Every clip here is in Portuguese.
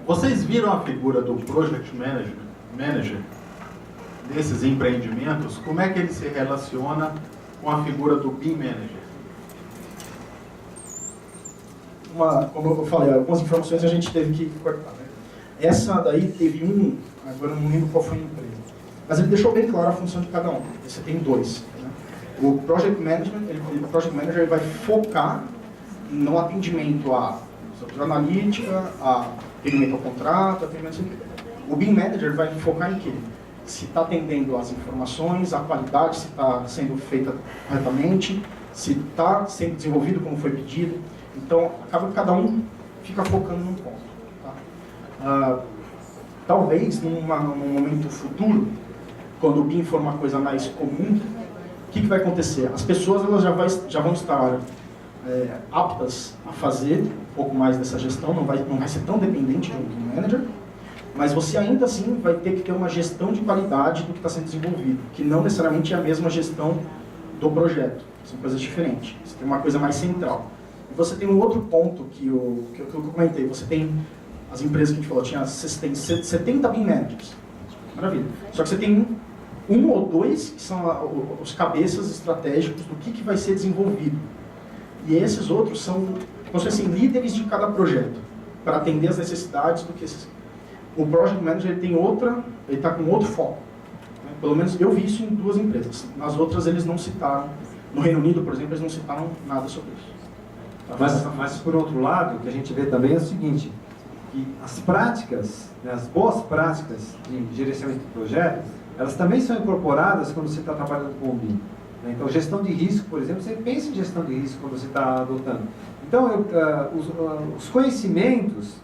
Vocês viram a figura do Project Manager nesses empreendimentos? Como é que ele se relaciona com a figura do BIM Manager? Como eu falei, algumas informações a gente teve que cortar, né? Essa daí teve agora eu não lembro qual foi a empresa, mas ele deixou bem claro a função de cada um. Você tem dois, né? O Project Manager ele vai focar no atendimento à analítica, a atendimento ao contrato, atendimento ao... O BIM Manager vai focar em quê? Se está atendendo às informações, a qualidade, se está sendo feita corretamente, se está sendo desenvolvido como foi pedido. Então, acaba que cada um fica focando num ponto. Tá? Talvez, num momento futuro, quando o BIM for uma coisa mais comum, o que vai acontecer? As pessoas elas já vão estar aptas a fazer um pouco mais dessa gestão, não vai ser tão dependente de um BIM Manager, mas você ainda assim vai ter que ter uma gestão de qualidade do que está sendo desenvolvido, que não necessariamente é a mesma gestão do projeto, são coisas diferentes, você tem uma coisa mais central. Você tem um outro ponto que eu comentei. Você tem as empresas que a gente falou, você tem 70 BIM Managers. Maravilha. Só que você tem um ou dois que são os cabeças estratégicos do que vai ser desenvolvido. E esses outros são, como se fossem líderes de cada projeto, para atender as necessidades do que esses... O Project Manager ele está com outro foco. Né? Pelo menos eu vi isso em duas empresas. Nas outras eles não citaram. No Reino Unido, por exemplo, eles não citaram nada sobre isso. Mas por outro lado, o que a gente vê também é o seguinte, que as práticas, né, as boas práticas de gerenciamento de projetos, elas também são incorporadas quando você está trabalhando com o BIM. Né? Então, gestão de risco, por exemplo, você pensa em gestão de risco quando você está adotando. Então, os conhecimentos,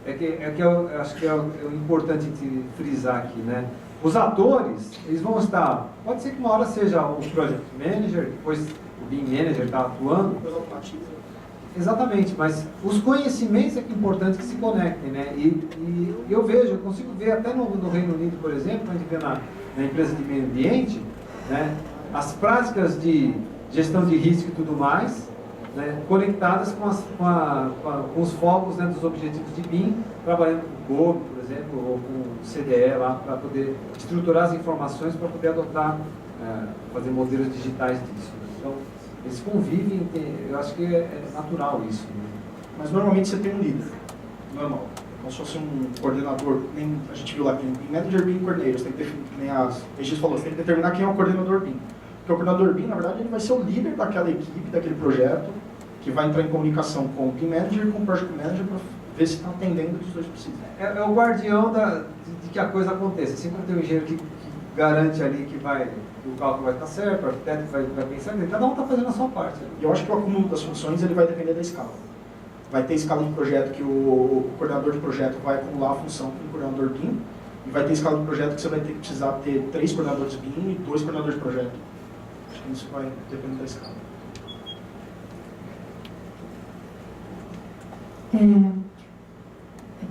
eu acho que é o importante de frisar aqui, né? Os atores, eles vão estar, pode ser que uma hora seja o Project Manager, depois o BIM Manager está atuando. Exatamente, mas os conhecimentos é que é importante que se conectem, né? E eu consigo ver até no Reino Unido, por exemplo, a gente vê na empresa de meio ambiente, né, as práticas de gestão de risco e tudo mais, né, conectadas com os focos, né, dos objetivos de BIM, trabalhando com o GOB, por exemplo, ou com o CDE lá, para poder estruturar as informações, para poder adotar, fazer modelos digitais disso. Então, eles convivem, eu acho que é natural isso. Né? Mas normalmente você tem um líder, normal. Como se fosse um coordenador, a gente viu lá que tem Manager BIM Coordinator, você tem que nem a Regis falou, você tem que determinar quem é o coordenador BIM. Porque o coordenador BIM, na verdade, ele vai ser o líder daquela equipe, daquele projeto, que vai entrar em comunicação com o BIM Manager e com o Project Manager para ver se está atendendo o que os dois precisam. É o guardião de que a coisa aconteça. Assim como tem um engenheiro que garante ali que o cálculo vai estar certo, o arquiteto vai pensar, cada um está fazendo a sua parte. E eu acho que o acúmulo das funções ele vai depender da escala. Vai ter escala de projeto que o coordenador de projeto vai acumular a função com o coordenador BIM, e vai ter escala de projeto que você vai precisar ter 3 coordenadores BIM e 2 coordenadores de projeto. Acho que isso vai depender da escala.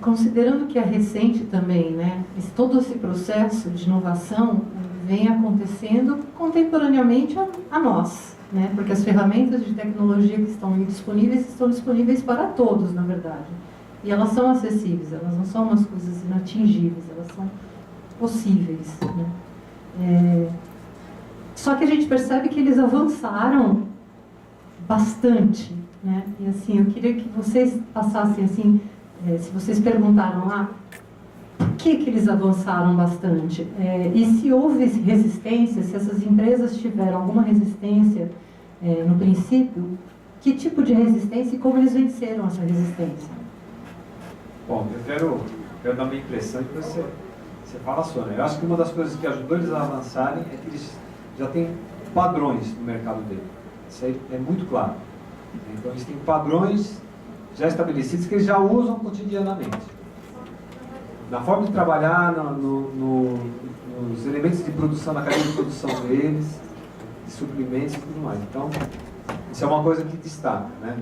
Considerando que é recente também, né, todo esse processo de inovação vem acontecendo contemporaneamente a nós, né, porque as ferramentas de tecnologia que estão disponíveis para todos, na verdade. E elas são acessíveis, elas não são umas coisas inatingíveis, elas são possíveis. Né? Só que a gente percebe que eles avançaram bastante. Né? E assim, eu queria que vocês passassem assim, se vocês perguntaram lá, por que eles avançaram bastante? E se houve resistência, se essas empresas tiveram alguma resistência no princípio, que tipo de resistência e como eles venceram essa resistência? Bom, eu quero dar uma impressão que você fala só, né? Eu acho que uma das coisas que ajudou eles a avançarem é que eles já têm padrões no mercado dele. Isso aí é muito claro. Então eles têm padrões já estabelecidos que eles já usam cotidianamente. Na forma de trabalhar, nos elementos de produção, na cadeia de produção deles, de suprimentos e tudo mais. Então, isso é uma coisa que destaca, né?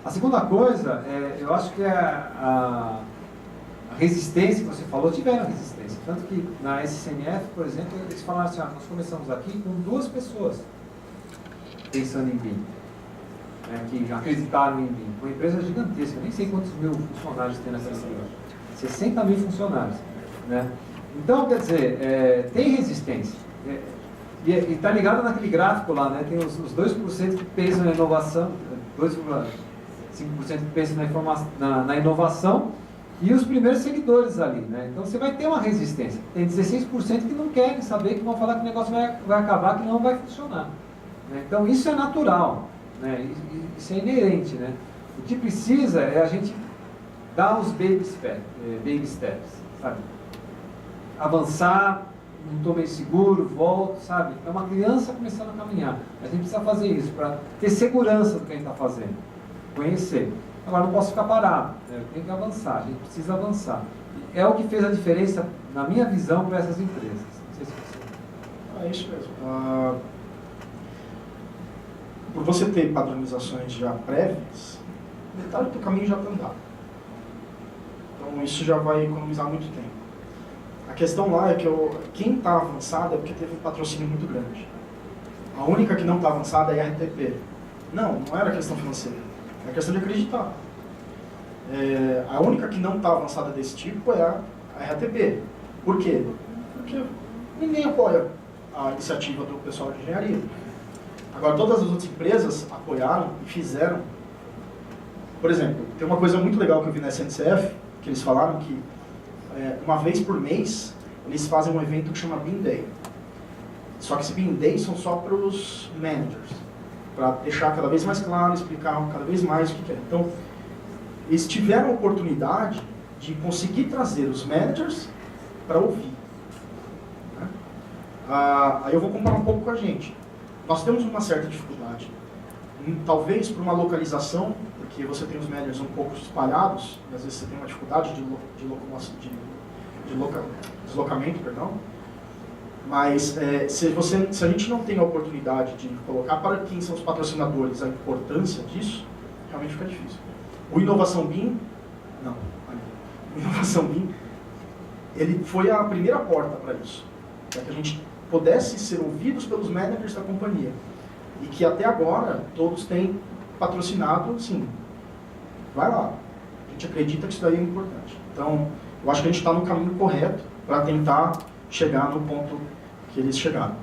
A segunda coisa, eu acho que a resistência que você falou, tiveram resistência. Tanto que na SCNF, por exemplo, eles falaram assim, nós começamos aqui com 2 pessoas pensando em BIM, né, que acreditaram em BIM. Uma empresa gigantesca, nem sei quantos mil funcionários tem nessa empresa. 60 mil funcionários. Né? Então, quer dizer, tem resistência. E está ligado naquele gráfico lá, né? Tem os 2% que pensam na inovação, 2,5% que pensam na inovação, e os primeiros seguidores ali, né? Então você vai ter uma resistência. Tem 16% que não querem saber, que vão falar que o negócio vai acabar, que não vai funcionar. Né? Então isso é natural, né? Isso é inerente, né? O que precisa é a gente dar os baby steps, sabe? Avançar, não estou meio seguro, volto, sabe? É uma criança começando a caminhar. A gente precisa fazer isso para ter segurança do que a gente está fazendo, conhecer. Agora, não posso ficar parado, né? Eu tenho que avançar, a gente precisa avançar. É o que fez a diferença, na minha visão, para essas empresas. Não sei se você... É isso mesmo. Por você ter padronizações já prévias, metade do caminho já está andado. Então, isso já vai economizar muito tempo. A questão lá é que quem está avançado é porque teve um patrocínio muito grande. A única que não está avançada é a RTP. Não era questão financeira. É questão de acreditar. A única que não está avançada desse tipo é a RTP. Por quê? Porque ninguém apoia a iniciativa do pessoal de engenharia. Agora, todas as outras empresas apoiaram e fizeram. Por exemplo, tem uma coisa muito legal que eu vi na SNCF, que eles falaram que uma vez por mês eles fazem um evento que chama Bean Day. Só que esse Bean Day são só para os managers, para deixar cada vez mais claro, explicar cada vez mais o que é. Então, eles tiveram a oportunidade de conseguir trazer os managers para ouvir. Né? Aí eu vou comparar um pouco com a gente. Nós temos uma certa dificuldade, talvez por uma localização, porque você tem os managers um pouco espalhados, e às vezes você tem uma dificuldade de deslocamento, perdão. Mas se a gente não tem a oportunidade de colocar para quem são os patrocinadores a importância disso, realmente fica difícil. O Inovação BIM, não. O Inovação BIM, ele foi a primeira porta para isso, para que a gente pudesse ser ouvidos pelos managers da companhia. E que até agora todos têm patrocinado, sim. Vai lá. A gente acredita que isso daí é importante. Então, eu acho que a gente está no caminho correto para tentar chegar no ponto que eles chegaram.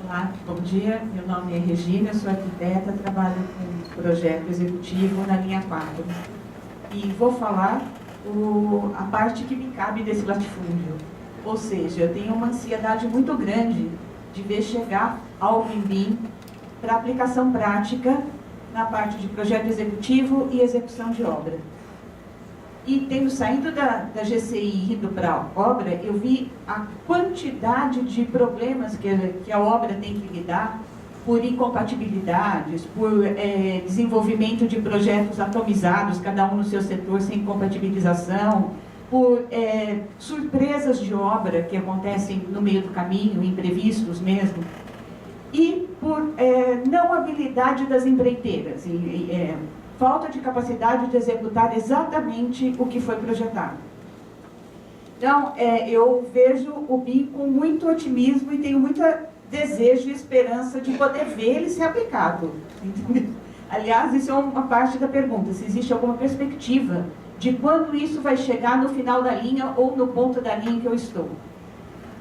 Olá, bom dia. Meu nome é Regina, eu sou arquiteta, trabalho com projeto executivo na linha 4. E vou falar a parte que me cabe desse latifúndio. Ou seja, eu tenho uma ansiedade muito grande de ver chegar algo em BIM para aplicação prática na parte de projeto executivo e execução de obra. E tendo saído da GCI e ido para a obra, eu vi a quantidade de problemas que a obra tem que lidar por incompatibilidades, por desenvolvimento de projetos atomizados, cada um no seu setor, sem compatibilização, por surpresas de obra que acontecem no meio do caminho, imprevistos mesmo, e por não habilidade das empreiteiras, falta de capacidade de executar exatamente o que foi projetado. Então, eu vejo o BIM com muito otimismo e tenho muito desejo e esperança de poder ver ele ser aplicado. Aliás, isso é uma parte da pergunta, se existe alguma perspectiva de quando isso vai chegar no final da linha ou no ponto da linha em que eu estou.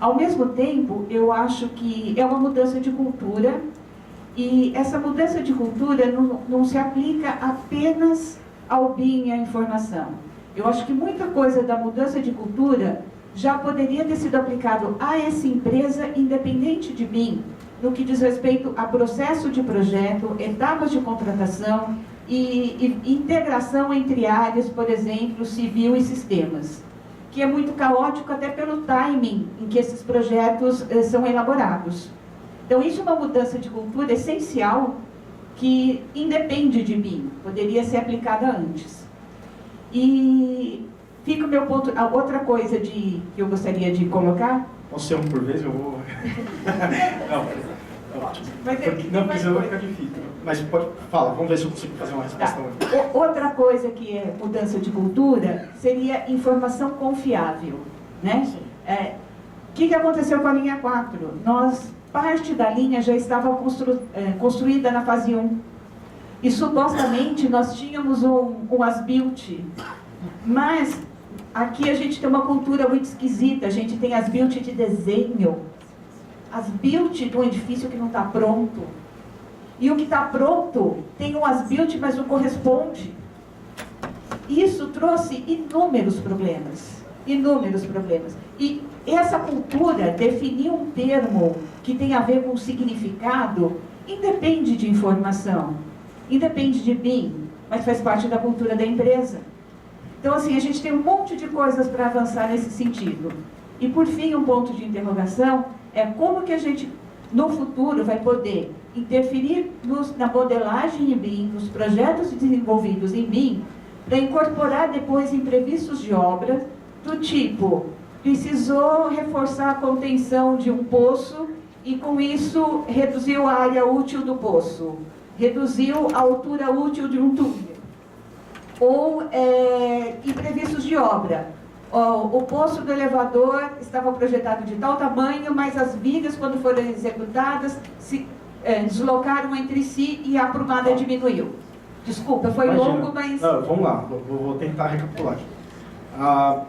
Ao mesmo tempo, eu acho que é uma mudança de cultura, e essa mudança de cultura não se aplica apenas ao BIM e à informação. Eu acho que muita coisa da mudança de cultura já poderia ter sido aplicado a essa empresa, independente de BIM, no que diz respeito a processo de projeto, etapas de contratação e integração entre áreas, por exemplo, civil e sistemas, que é muito caótico até pelo timing em que esses projetos são elaborados. Então, isso é uma mudança de cultura essencial que independe de BIM, poderia ser aplicada antes. E fica o meu ponto. A outra coisa que eu gostaria de colocar... Posso ser um por vez? Eu vou... Não, ótimo. Não, porque senão vai ficar difícil. Mas pode falar, vamos ver se eu consigo fazer uma resposta. Tá. Outra coisa que é mudança de cultura seria informação confiável, né? que aconteceu com a linha 4? Parte da linha já estava construída na fase 1. E supostamente nós tínhamos um as-built. Mas aqui a gente tem uma cultura muito esquisita. A gente tem as-built de desenho. As-built de um edifício que não está pronto. E o que está pronto tem um as-built, mas não corresponde. Isso trouxe inúmeros problemas. Inúmeros problemas. E essa cultura definiu um termo que tem a ver com significado, independe de informação, independe de BIM, mas faz parte da cultura da empresa. Então, assim, a gente tem um monte de coisas para avançar nesse sentido. E, por fim, um ponto de interrogação é como que a gente, no futuro, vai poder interferir na modelagem em BIM, nos projetos desenvolvidos em BIM, para incorporar depois imprevistos de obra, do tipo, precisou reforçar a contenção de um poço e, com isso, reduziu a área útil do poço, reduziu a altura útil de um túnel. Ou imprevistos de obra. O poço do elevador estava projetado de tal tamanho, mas as vigas, quando foram executadas, se deslocaram entre si e a aprumada diminuiu. Desculpa, foi longo, mas... Não, vamos lá, vou tentar recapitular aqui.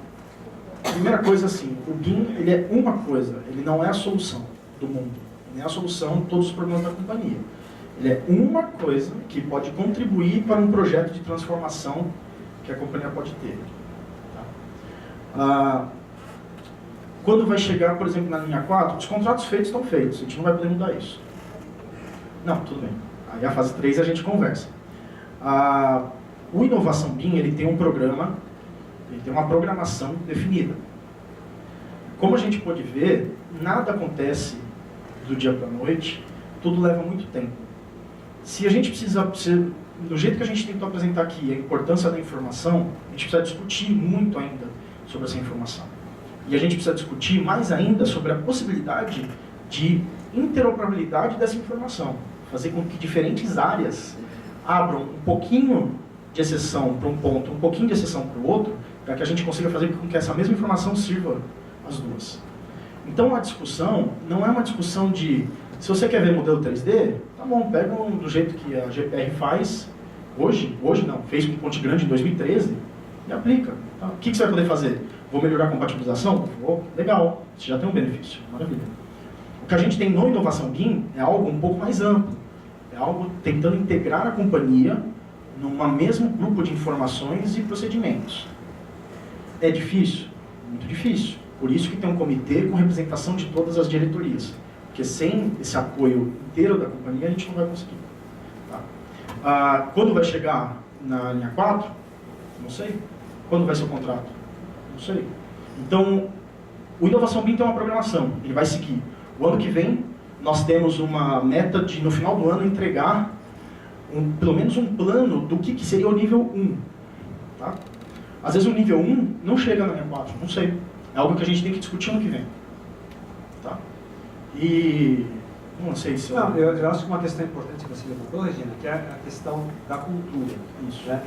Primeira coisa, assim, o BIM, ele é uma coisa, ele não é a solução do mundo, nem é a solução de todos os problemas da companhia. Ele é uma coisa que pode contribuir para um projeto de transformação que a companhia pode ter. Tá? Quando vai chegar, por exemplo, na linha 4, os contratos feitos estão feitos, a gente não vai poder mudar isso. Não, tudo bem. Aí a fase 3 a gente conversa. O Inovação BIM, ele tem um programa, ele tem uma programação definida. Como a gente pode ver, nada acontece do dia para a noite, tudo leva muito tempo. Se a gente precisa, do jeito que a gente tentou apresentar aqui, a importância da informação, a gente precisa discutir muito ainda sobre essa informação. E a gente precisa discutir mais ainda sobre a possibilidade de interoperabilidade dessa informação. Fazer com que diferentes áreas abram um pouquinho de exceção para um ponto, um pouquinho de exceção para o outro, para que a gente consiga fazer com que essa mesma informação sirva as duas. Então a discussão não é uma discussão de, se você quer ver modelo 3D, tá bom, pega do jeito que a GPR faz hoje não, fez com Ponte Grande em 2013 e aplica. Tá? O que você vai poder fazer? Vou melhorar a compatibilização? Vou, legal, você já tem um benefício, maravilha. O que a gente tem no Inovação BIM é algo um pouco mais amplo, é algo tentando integrar a companhia num mesmo grupo de informações e procedimentos. É difícil? Muito difícil. Por isso que tem um comitê com representação de todas as diretorias. Porque sem esse apoio inteiro da companhia, a gente não vai conseguir. Tá? Quando vai chegar na linha 4? Não sei. Quando vai ser o contrato? Não sei. Então, o Inovação BIM tem uma programação. Ele vai seguir. O ano que vem, nós temos uma meta de, no final do ano, entregar pelo menos um plano do que seria o nível 1. Tá? Às vezes o nível 1 não chega na linha 4, não sei. É algo que a gente tem que discutir no que vem. Tá? E não sei se... Não, eu acho que uma questão importante que você levantou, Regina, que é a questão da cultura. Isso. Né?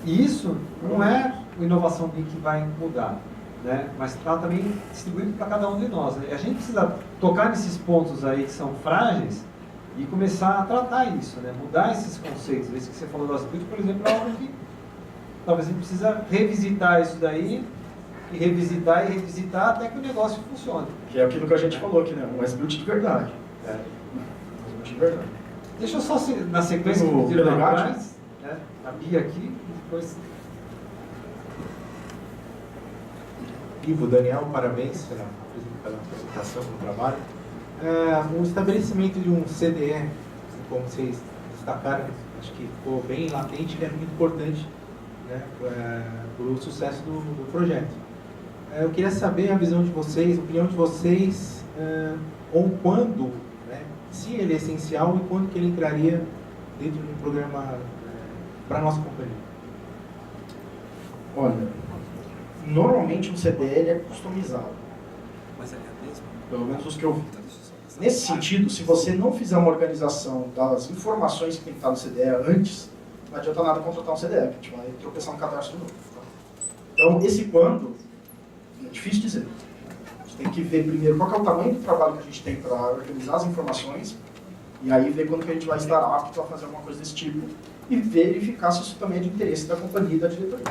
E isso não é a Inovação BIM que vai mudar, né? Mas está também distribuído para cada um de nós. Né? E a gente precisa tocar nesses pontos aí que são frágeis e começar a tratar isso, né? Mudar esses conceitos. Esse que você falou das builds, por exemplo, é algo que talvez a gente precisa revisitar isso daí, e revisitar até que o negócio funcione. Que é aquilo que a gente falou aqui, né? Um S-Build de verdade. De verdade. Deixa eu só, na sequência, o delegado, atrás, né? A Bia aqui, depois... Ivo, Daniel, parabéns pela apresentação do trabalho. O estabelecimento de um CDE, como vocês destacaram, acho que ficou bem latente e é muito importante, né, para o sucesso do projeto. Eu queria saber a visão de vocês, a opinião de vocês, ou quando, né, se ele é essencial e quando que ele entraria dentro de um programa para a nossa companhia. Olha, normalmente um CDL é customizado. Mas é mesmo? Pelo menos os que eu vi. Nesse sentido, se você não fizer uma organização das informações que tem que estar no CDE antes, não adianta nada contratar um CDE, que a gente vai tropeçar no cadastro novo. Tá? Então, esse quando, é difícil dizer. gente tem que ver primeiro qual que é o tamanho do trabalho que a gente tem para organizar as informações, e aí ver quando que a gente vai estar apto a fazer alguma coisa desse tipo, e verificar se isso também é de interesse da companhia e da diretoria.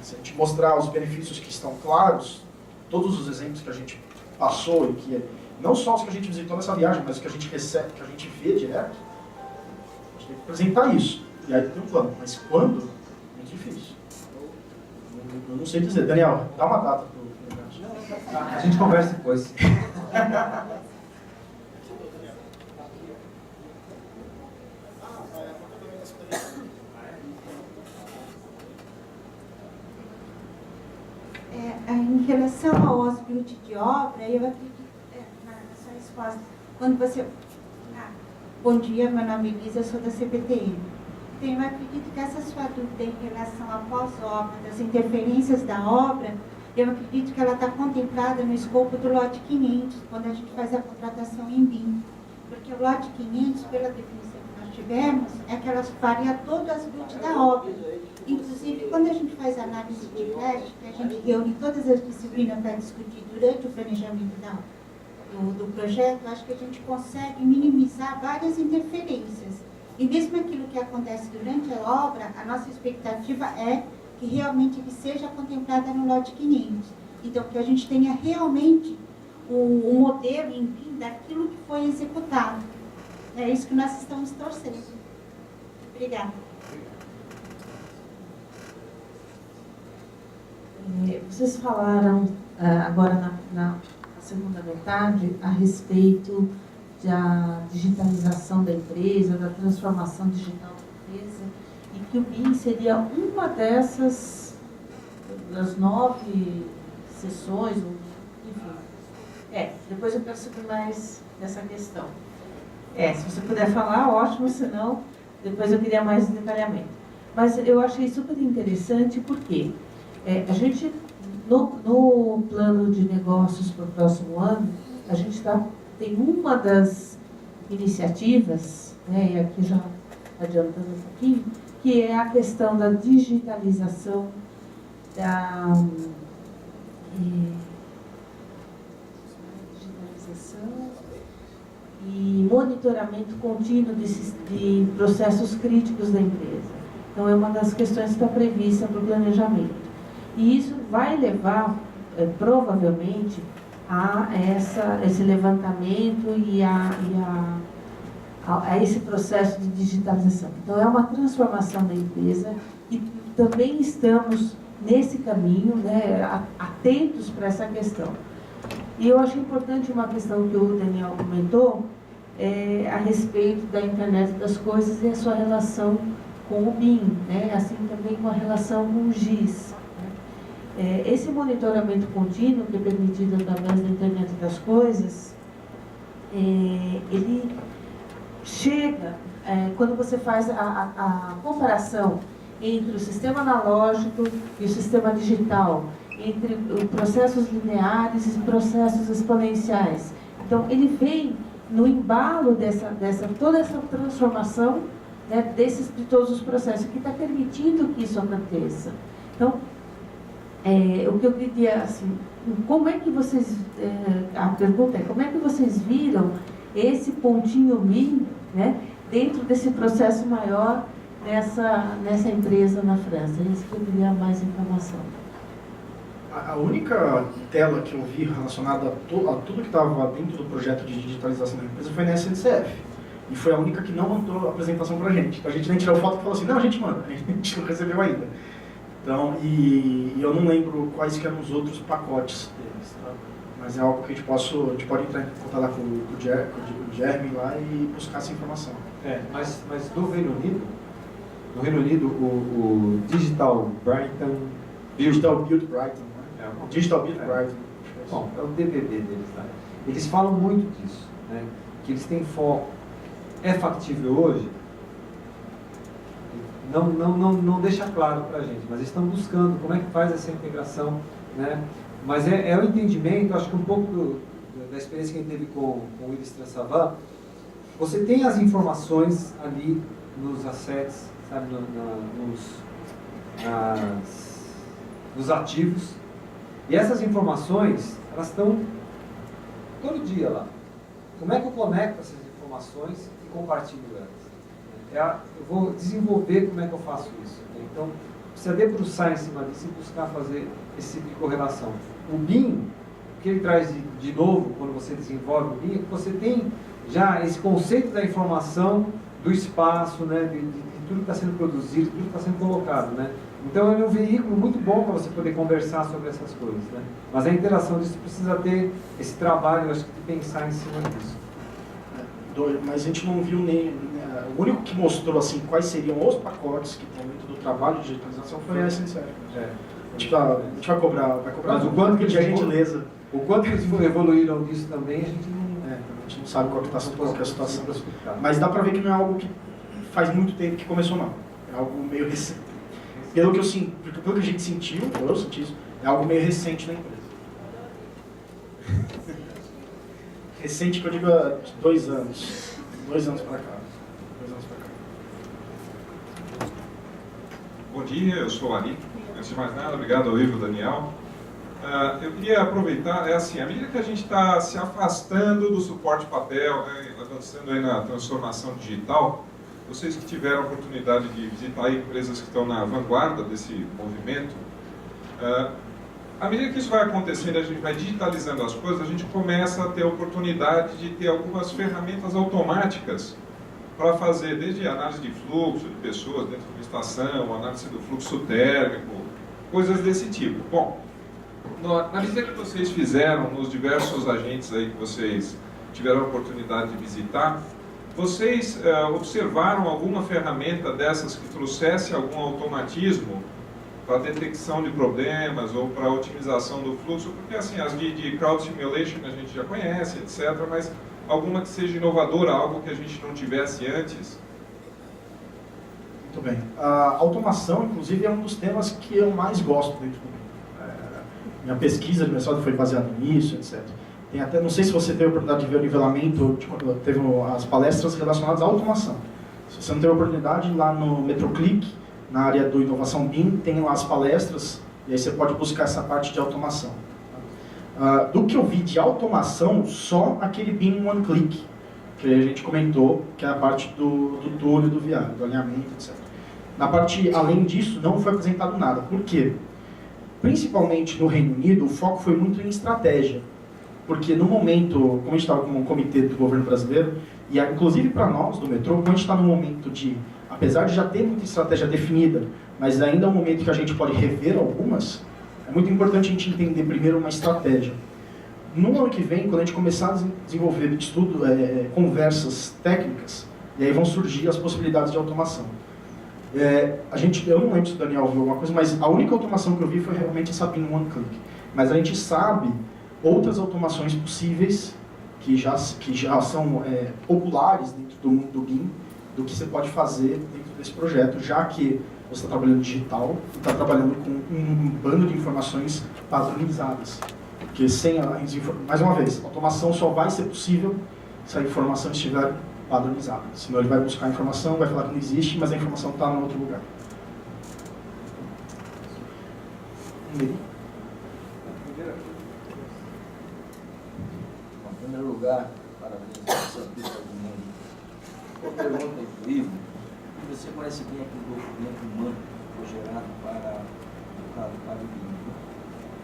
Se a gente mostrar os benefícios que estão claros, todos os exemplos que a gente passou, e que não só os que a gente visitou nessa viagem, mas os que a gente recebe, que a gente vê direto, a gente tem que apresentar isso. E aí tem um plano. Mas quando? É muito difícil. Eu não sei dizer. Daniel, dá uma data para o negócio. A gente conversa depois. Em relação ao hospital de obra, eu acredito, na sua resposta, quando você... bom dia, meu nome é Elisa, eu sou da CPTM. Então, eu acredito que essa sua dúvida em relação à pós-obra, das interferências da obra, eu acredito que ela está contemplada no escopo do lote 500, quando a gente faz a contratação em BIM. Porque o lote 500, pela definição que nós tivemos, é que ela faria todo o aspecto da obra. Inclusive, quando a gente faz análise de crédito, que a gente reúne todas as disciplinas para discutir durante o planejamento do projeto, acho que a gente consegue minimizar várias interferências. E mesmo aquilo que acontece durante a obra, a nossa expectativa é que realmente ele seja contemplado no lote 500. Então, que a gente tenha realmente o modelo em BIM daquilo que foi executado. É isso que nós estamos torcendo. Obrigada. Vocês falaram agora na segunda metade a respeito da digitalização da empresa, da transformação digital da empresa, e que o BIM seria uma dessas, das 9 sessões, enfim. Depois eu quero saber mais dessa questão. Se você puder falar, ótimo, senão depois eu queria mais detalhamento. Mas eu achei super interessante porque a gente, no plano de negócios para o próximo ano, a gente tem uma das iniciativas, né, e aqui já adiantando um pouquinho, que é a questão da digitalização e monitoramento contínuo de processos críticos da empresa. Então, é uma das questões que está prevista para o planejamento. E isso vai levar, provavelmente, a esse levantamento e a esse processo de digitalização. Então, é uma transformação da empresa e também estamos nesse caminho, né, atentos para essa questão. E eu acho importante uma questão que o Daniel comentou, a respeito da internet das coisas e a sua relação com o BIM, né, assim também com a relação com o GIS. Esse monitoramento contínuo, que é permitido através da internet das coisas, ele chega, quando você faz a comparação entre o sistema analógico e o sistema digital, entre processos lineares e processos exponenciais. Então, ele vem no embalo toda essa transformação, né, de todos os processos, que está permitindo que isso aconteça. Então, o que eu queria, assim, como é que vocês, a pergunta é, como é que vocês viram esse pontinho BIM, né, dentro desse processo maior nessa empresa na França? É isso que eu queria mais informação. A única tela que eu vi relacionada a tudo que estava dentro do projeto de digitalização da empresa foi na SNCF. E foi a única que não mandou a apresentação para a gente. Então a gente nem tirou foto e falou assim, não, a gente manda, a gente não recebeu ainda. Então, e eu não lembro quais que eram os outros pacotes deles, tá? Mas é algo que a gente pode entrar em contato lá com o Jeremy lá e buscar essa informação. Mas do Reino Unido, o Digital Brighton... Digital Build Brighton, né? Digital Build Brighton. Bom, é o DBB deles, tá? Eles falam muito disso, né? Que eles têm foco. É factível hoje? Não deixa claro para a gente, mas eles estão buscando como é que faz essa integração, né? Mas é o entendimento, acho que um pouco da experiência que a gente teve com o Willis Transavan, você tem as informações ali nos assets, sabe, nos ativos, E essas informações, elas estão todo dia lá. Como é que eu conecto essas informações e compartilho elas? Eu vou desenvolver como é que eu faço isso. Então, precisa debruçar em cima disso e buscar fazer esse tipo de correlação. O BIM, o que ele traz de novo, quando você desenvolve o BIM, é que você tem já esse conceito da informação, do espaço, né, de tudo que está sendo produzido, tudo que está sendo colocado. Né? Então, é um veículo muito bom para você poder conversar sobre essas coisas. Né? Mas a interação disso precisa ter esse trabalho, eu acho, de pensar em cima disso. Mas a gente não viu nem... O único que mostrou assim, quais seriam os pacotes que estão dentro do trabalho de digitalização foi a SNCF. A gente vai cobrar mas o quanto que de gentileza. O quanto eles evoluíram disso também, a gente não sabe qual que é a situação. Mas dá para ver que não é algo que faz muito tempo que começou, não. É algo meio recente. Pelo que a gente sentiu, eu senti isso, é algo meio recente na empresa. Recente que eu digo há 2 anos. 2 anos para cá. Bom dia, eu sou o Ari. Antes de mais nada, obrigado ao Ivo e Daniel. Eu queria aproveitar, à medida que a gente está se afastando do suporte papel, avançando aí na transformação digital, vocês que tiveram a oportunidade de visitar aí empresas que estão na vanguarda desse movimento, à medida que isso vai acontecendo, a gente vai digitalizando as coisas, a gente começa a ter a oportunidade de ter algumas ferramentas automáticas para fazer desde análise de fluxo de pessoas dentro de uma estação, análise do fluxo térmico, coisas desse tipo. Bom, na medida que vocês fizeram nos diversos agentes aí que vocês tiveram a oportunidade de visitar, vocês observaram alguma ferramenta dessas que trouxesse algum automatismo para detecção de problemas ou para otimização do fluxo? Porque assim, as de crowd simulation a gente já conhece, etc., mas alguma que seja inovadora, algo que a gente não tivesse antes? Muito bem. A automação, inclusive, é um dos temas que eu mais gosto dentro do minha pesquisa de mestrado foi baseada nisso, etc. Tem até, não sei se você teve a oportunidade de ver o nivelamento, teve as palestras relacionadas à automação. Se você não teve a oportunidade, lá no MetroClick, na área do Inovação BIM, tem lá as palestras, e aí você pode buscar essa parte de automação. Do que eu vi de automação, só aquele BIM One Click, que a gente comentou, que é a parte do túnel, do viário, do alinhamento, etc. Na parte, além disso, não foi apresentado nada. Por quê? Principalmente no Reino Unido, o foco foi muito em estratégia. Porque no momento, como a gente estava com um comitê do governo brasileiro, e inclusive para nós do metrô, como a gente está no momento de, apesar de já ter muita estratégia definida, mas ainda é um momento que a gente pode rever algumas, é muito importante a gente entender primeiro uma estratégia. No ano que vem, quando a gente começar a desenvolver estudo, conversas técnicas, e aí vão surgir as possibilidades de automação. Eu não lembro se o Daniel viu alguma coisa, mas a única automação que eu vi foi realmente essa BIM One Click. Mas a gente sabe outras automações possíveis que já são populares dentro do mundo do BIM, do que você pode fazer dentro desse projeto, já que você está trabalhando digital e está trabalhando com um bando de informações padronizadas. Porque mais uma vez, a automação só vai ser possível se a informação estiver padronizada. Senão ele vai buscar a informação, vai falar que não existe, mas a informação está em outro lugar. Em primeiro lugar, parabéns pela sua pista do mundo. Uma pergunta incrível. Você conhece bem aquele documento humano que foi gerado para o BIM.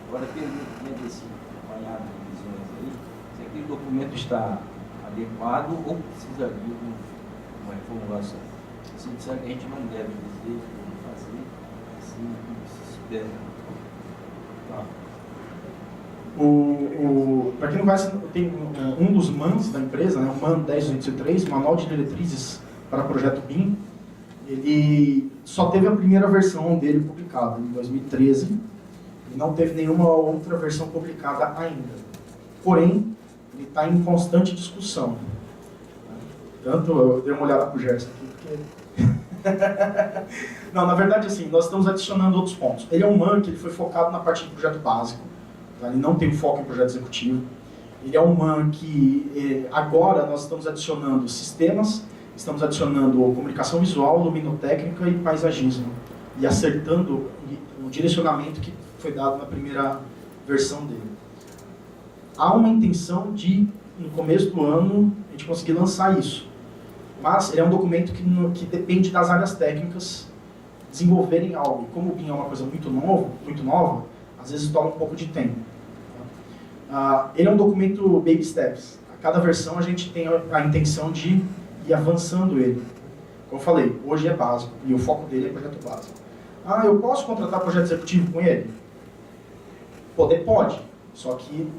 Agora, pergunta dentro desse apanhado de visões aí, se aquele documento está adequado ou precisa de uma reformulação. Se disser que a gente não deve dizer, deve fazer, assim se espera. Tá. Para quem não conhece, tem um dos MANs da empresa, né, o MAN 10803, Manual de Diretrizes para Projeto BIM. Ele só teve a primeira versão dele publicada em 2013 e não teve nenhuma outra versão publicada ainda. Porém, ele está em constante discussão. Tanto eu dei uma olhada para o Gerson aqui, porque... Não, na verdade, assim, nós estamos adicionando outros pontos. Ele é um MAN que ele foi focado na parte de projeto básico. Tá? Ele não tem foco em projeto executivo. Ele é um MAN que agora nós estamos adicionando sistemas, estamos adicionando comunicação visual, luminotécnica e paisagismo. E acertando o direcionamento que foi dado na primeira versão dele. Há uma intenção de, no começo do ano, a gente conseguir lançar isso. Mas ele é um documento que depende das áreas técnicas desenvolverem algo. E como o BIM é uma coisa muito nova, às vezes toma um pouco de tempo. Ele é um documento baby steps. A cada versão a gente tem a intenção de ir avançando ele. Como eu falei, hoje é básico e o foco dele é projeto básico. Eu posso contratar projeto executivo com ele? Pode, só que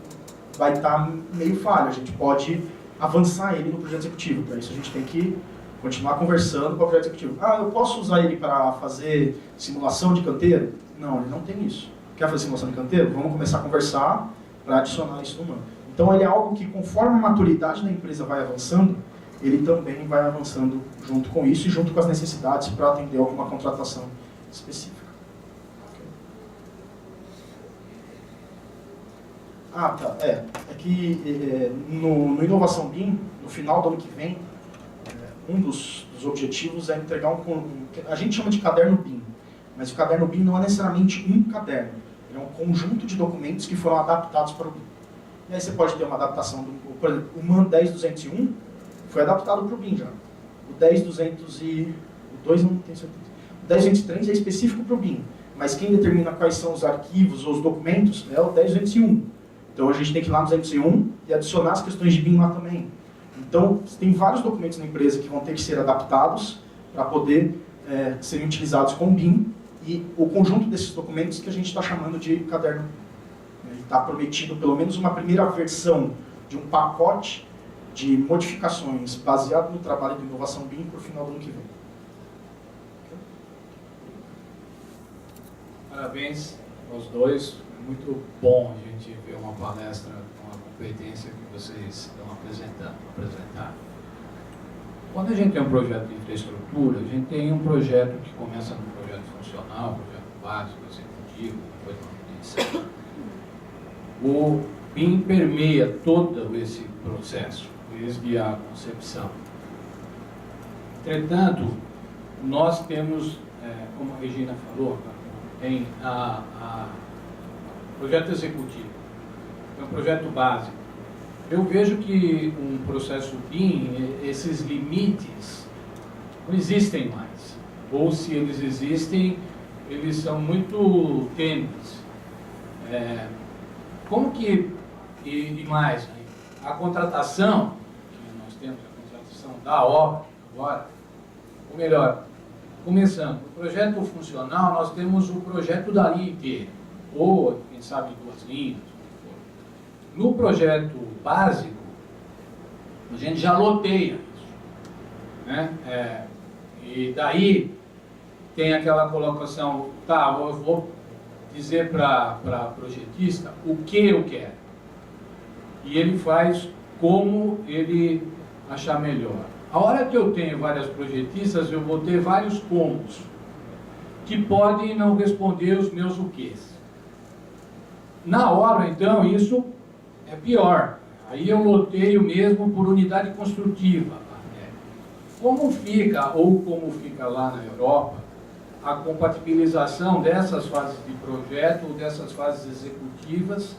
vai estar meio falho. A gente pode avançar ele no projeto executivo. Para isso a gente tem que continuar conversando com o projeto executivo. Eu posso usar ele para fazer simulação de canteiro? Não, ele não tem isso. Quer fazer simulação de canteiro? Vamos começar a conversar para adicionar isso no MAN. Então ele é algo que, conforme a maturidade da empresa vai avançando, ele também vai avançando junto com isso e junto com as necessidades para atender alguma contratação específica. É que no Inovação BIM, no final do ano que vem, um dos objetivos é entregar a gente chama de caderno BIM, mas o caderno BIM não é necessariamente um caderno, ele é um conjunto de documentos que foram adaptados para o BIM. E aí você pode ter uma adaptação, por exemplo, o MAN 10201 foi adaptado para o BIM já. O 10202 não tenho certeza. O 10203 é específico para o BIM, mas quem determina quais são os arquivos ou os documentos é o 10201. Então a gente tem que ir lá no 201 e adicionar as questões de BIM lá também. Então tem vários documentos na empresa que vão ter que ser adaptados para poder serem utilizados com BIM e o conjunto desses documentos que a gente está chamando de caderno. Está prometido pelo menos uma primeira versão de um pacote de modificações baseado no trabalho de inovação BIM para o final do ano que vem. Parabéns aos dois. Muito bom a gente ver uma palestra com a competência que vocês estão apresentando. Quando a gente tem um projeto de infraestrutura, a gente tem um projeto que começa no projeto funcional, projeto básico, executivo, depois manutenção. O BIM permeia todo esse processo, desde a concepção. Entretanto, nós temos, como a Regina falou, tem projeto executivo, é um projeto básico. Eu vejo que um processo BIM, esses limites não existem mais. Ou se eles existem, eles são muito tênues. Como que, e mais, a contratação, que nós temos a contratação da obra agora, ou melhor, começando, o projeto funcional, nós temos o projeto da linha inteira, ou, quem sabe, 2 linhas. No projeto básico, a gente já loteia isso, né? E daí tem aquela colocação, eu vou dizer para projetista o que eu quero. E ele faz como ele achar melhor. A hora que eu tenho várias projetistas, eu vou ter vários combos que podem não responder os meus o quês. Na obra, então, isso é pior. Aí eu loteio mesmo por unidade construtiva. Como fica, ou como fica lá na Europa, a compatibilização dessas fases de projeto, ou dessas fases executivas,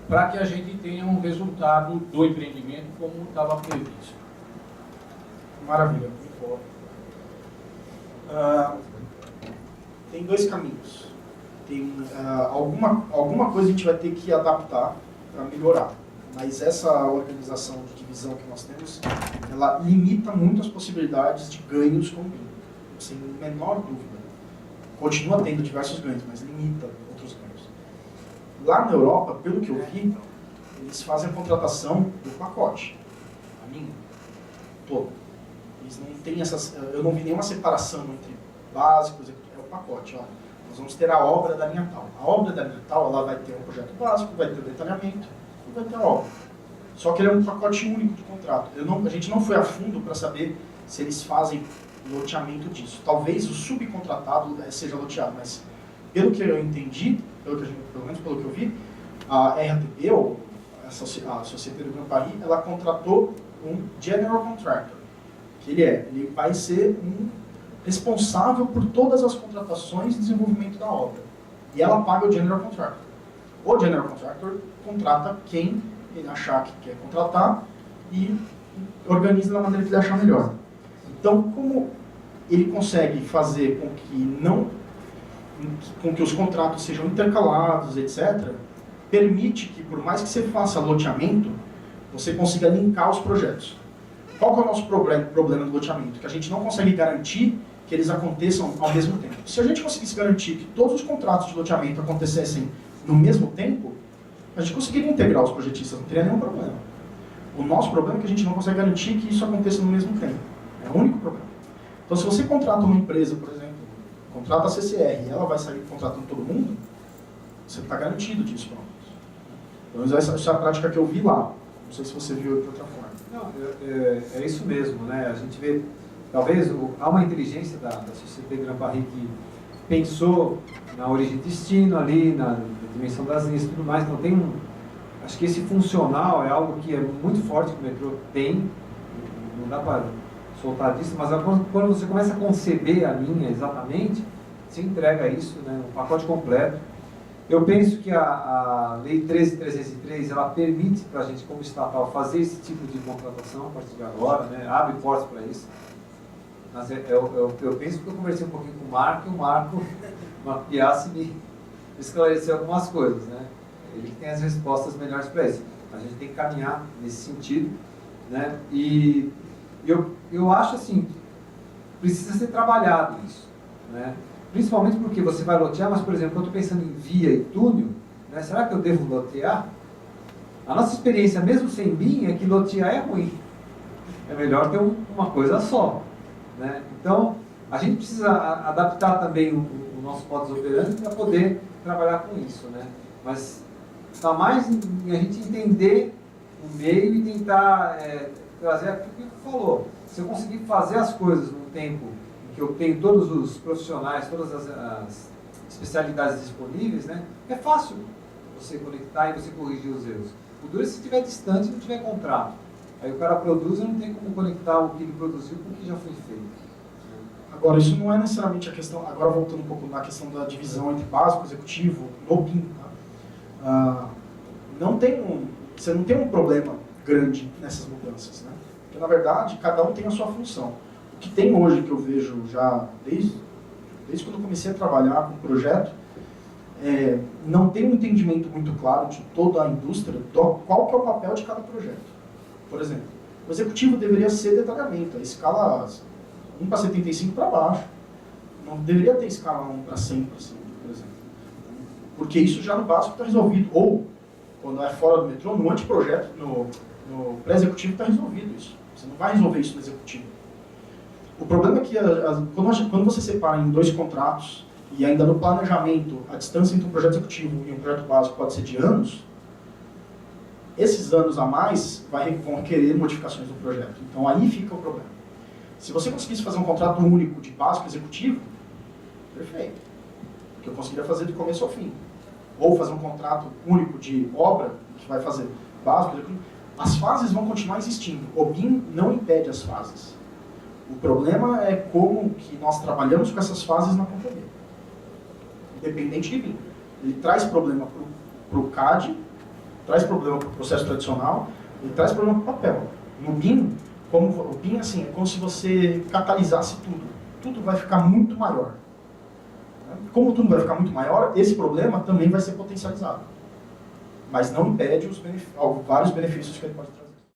para que a gente tenha um resultado do empreendimento como estava previsto? Maravilha, muito boa. Tem 2 caminhos. Tem alguma coisa a gente vai ter que adaptar para melhorar, mas essa organização de divisão que nós temos, ela limita muito as possibilidades de ganhos com o BIM, sem menor dúvida. Continua tendo diversos ganhos, mas limita outros ganhos. Lá na Europa, pelo que eu vi, eles fazem a contratação do pacote, a minha, todo. Eles não têm eu não vi nenhuma separação entre básicos, é o pacote, ó. Nós vamos ter a obra da linha tal. A obra da linha tal, ela vai ter um projeto básico, vai ter o detalhamento e vai ter a obra. Só que ele é um pacote único de contrato. A gente não foi a fundo para saber se eles fazem loteamento disso. Talvez o subcontratado seja loteado, mas pelo que eu entendi, pelo menos pelo que eu vi, a RATP, ou a Société du Grand Paris, ela contratou um General Contractor, que ele vai ser um responsável por todas as contratações e desenvolvimento da obra. E ela paga o General Contractor. O General Contractor contrata quem ele achar que quer contratar e organiza da maneira que ele achar melhor. Então, como ele consegue fazer com que os contratos sejam intercalados, etc., permite que, por mais que você faça loteamento, você consiga linkar os projetos. Qual que é o nosso problema do loteamento? Que a gente não consegue garantir que eles aconteçam ao mesmo tempo. Se a gente conseguisse garantir que todos os contratos de loteamento acontecessem no mesmo tempo, a gente conseguiria integrar os projetistas, não teria nenhum problema. O nosso problema é que a gente não consegue garantir que isso aconteça no mesmo tempo. É o único problema. Então, se você contrata uma empresa, por exemplo, contrata a CCR e ela vai sair contratando todo mundo, você está garantido disso. Pelo menos essa é a prática que eu vi lá. Não sei se você viu de outra forma. Não, é isso mesmo, né? A gente vê, talvez, há uma inteligência da Société Grand Paris que pensou na origem e destino ali, na dimensão das linhas e tudo mais. Então tem acho que esse funcional é algo que é muito forte que o metrô tem, não dá para soltar disso, mas quando você começa a conceber a linha exatamente, você entrega isso, né, um pacote completo. Eu penso que a Lei 13.303, ela permite para a gente, como estatal, fazer esse tipo de contratação a partir de agora, né, abre portas para isso. Mas eu penso que eu conversei um pouquinho com o Marco, e o Marco Mapiassi me esclareceu algumas coisas, né? Ele que tem as respostas melhores para isso. A gente tem que caminhar nesse sentido, né? E eu acho assim, precisa ser trabalhado isso, né? Principalmente porque você vai lotear, mas, por exemplo, eu estou pensando em via e túnel, né? Será que eu devo lotear? A nossa experiência, mesmo sem BIM, é que lotear é ruim. É melhor ter uma coisa só, né? Então, a gente precisa adaptar também o nosso modus operandi para poder trabalhar com isso, né? Mas está mais em a gente entender o meio e tentar trazer aquilo que você falou. Se eu conseguir fazer as coisas num tempo em que eu tenho todos os profissionais, todas as especialidades disponíveis, né, é fácil você conectar e você corrigir os erros. O duro é se estiver distante e não tiver contrato. Aí o cara produz e não tem como conectar o que ele produziu com o que já foi feito. Agora, isso não é necessariamente a questão, agora voltando um pouco na questão da divisão entre básico, executivo, no BIM, tá? Você não tem um problema grande nessas mudanças, né? Porque, na verdade, cada um tem a sua função. O que tem hoje, que eu vejo já desde quando eu comecei a trabalhar com o projeto, não tem um entendimento muito claro de toda a indústria qual que é o papel de cada projeto. Por exemplo, o executivo deveria ser detalhamento, a escala 1 para 75 para baixo. Não deveria ter escala 1 para 100 para cima, por exemplo. Porque isso já no básico está resolvido. Ou, quando é fora do metrô, no anteprojeto, no pré-executivo está resolvido isso. Você não vai resolver isso no executivo. O problema é que quando você separa em 2 contratos, e ainda no planejamento, a distância entre um projeto executivo e um projeto básico pode ser de anos, esses anos a mais vão requerer modificações do projeto. Então aí fica o problema. Se você conseguisse fazer um contrato único de básico executivo, perfeito. Que eu conseguiria fazer do começo ao fim. Ou fazer um contrato único de obra, que vai fazer básico executivo. As fases vão continuar existindo. O BIM não impede as fases. O problema é como que nós trabalhamos com essas fases na companhia. Independente de BIM. Ele traz problema para o CAD, traz problema para o processo tradicional, e traz problema para o papel. No BIM, o BIM assim, é como se você catalisasse tudo. Tudo vai ficar muito maior. Como tudo vai ficar muito maior, esse problema também vai ser potencializado. Mas não impede vários benefícios que ele pode trazer.